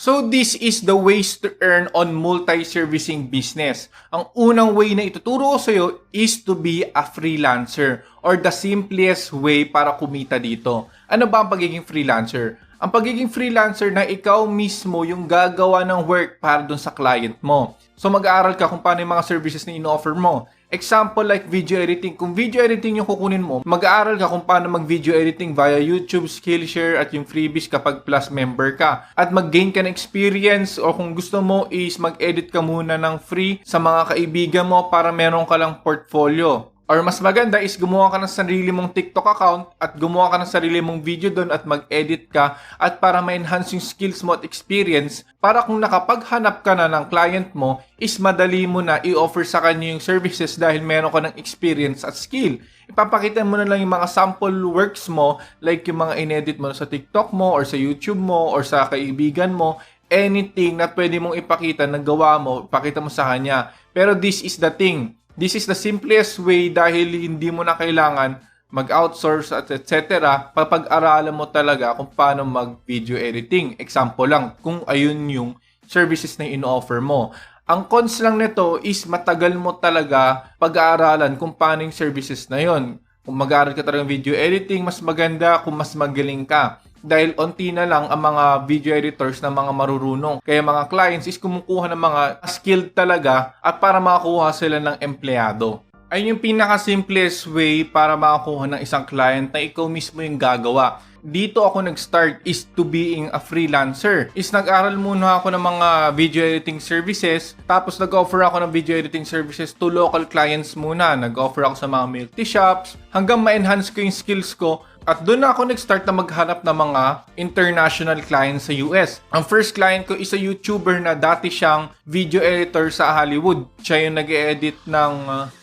So this is the ways to earn on multi-servicing business. Ang unang way na ituturo ko sa iyo is to be a freelancer or the simplest way para kumita dito. Ano ba ang pagiging freelancer? Ang pagiging freelancer na ikaw mismo yung gagawa ng work para dun sa client mo. So mag-aaral ka kung paano yung mga services na ino-offer mo. Example like video editing. Kung video editing yung kukunin mo, mag-aaral ka kung paano mag-video editing via YouTube, Skillshare at yung freebies kapag Plus member ka. At mag-gain ka ng experience o kung gusto mo is mag-edit ka muna ng free sa mga kaibigan mo para meron ka lang portfolio. Or mas maganda is gumawa ka ng sarili mong TikTok account at gumawa ka ng sarili mong video doon at mag-edit ka at para ma-enhance yung skills mo at experience para kung nakapaghanap ka na ng client mo is madali mo na i-offer sa kanya yung services dahil meron ka ng experience at skill. Ipapakita mo na lang yung mga sample works mo like yung mga inedit mo sa TikTok mo or sa YouTube mo or sa kaibigan mo. Anything na pwede mong ipakita na gawa mo, ipakita mo sa kanya. Pero this is the thing. This is the simplest way dahil hindi mo na kailangan mag-outsource at etc. Papag-aralan mo talaga kung paano mag-video editing. Example lang, kung ayun yung services na ino-offer mo. Ang cons lang nito is matagal mo talaga pag-aaralan kung paano yung services na yon. Kung mag-aaral ka talaga ng video editing, mas maganda kung mas magaling ka. Dahil onti na lang ang mga video editors na mga marurunong. Kaya mga clients is kumukuha ng mga skilled talaga at para makakuha sila ng empleyado. Ayun yung pinaka-simplest way para makakuha ng isang client na ikaw mismo yung gagawa. Dito ako nag-start is to being a freelancer. Is nag-aral muna ako ng mga video editing services. Tapos nag-offer ako ng video editing services to local clients muna. Nag-offer ako sa mga milk tea shops. Hanggang ma-enhance ko yung skills ko. At doon na ako nag-start na maghanap ng mga international clients sa US. Ang first client ko is a YouTuber na dati siyang video editor sa Hollywood. Siya yung nag-edit ng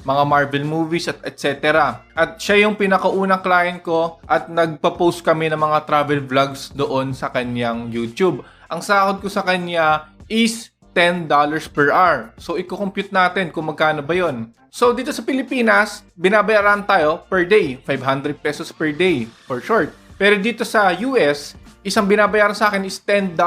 mga Marvel movies at etc. At siya yung pinakaunang client ko at nagpa-post kami ng mga travel vlogs doon sa kanyang YouTube. Ang sahod ko sa kanya is $10 per hour. So, i-compute natin kung magkano ba yon. So, dito sa Pilipinas, binabayaran tayo per day. 500 pesos per day, for short. Pero dito sa US, isang binabayaran sa akin is $10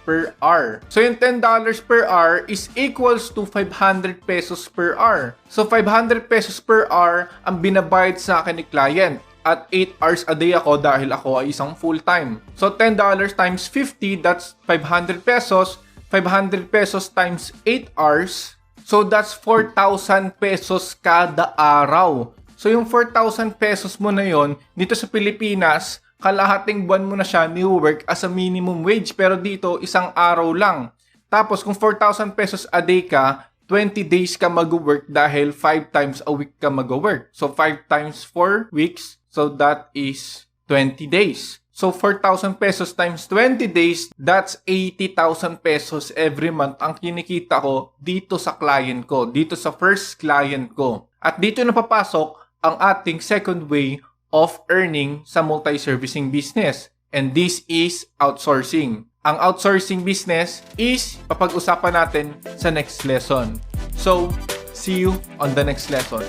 per hour. So, yung $10 per hour is equals to 500 pesos per hour. So, 500 pesos per hour ang binabayad sa akin ni client. At 8 hours a day ako dahil ako ay isang full-time. So, $10 times 50, that's 500 pesos. 500 pesos times 8 hours. So, that's 4,000 pesos kada araw. So, yung 4,000 pesos mo na yon dito sa Pilipinas, kalahating buwan mo na siya ni-work as a minimum wage. Pero dito, isang araw lang. Tapos, kung 4,000 pesos a day ka, 20 days ka mag-work dahil 5 times a week ka mag-work. So, 5 times 4 weeks. So, that is 20 days. So, 4,000 pesos times 20 days, that's 80,000 pesos every month ang kinikita ko dito sa client ko, dito sa first client ko. At dito na papasok ang ating second way of earning sa multi-servicing business. And this is outsourcing. Ang outsourcing business is papag-usapan natin sa next lesson. So, see you on the next lesson.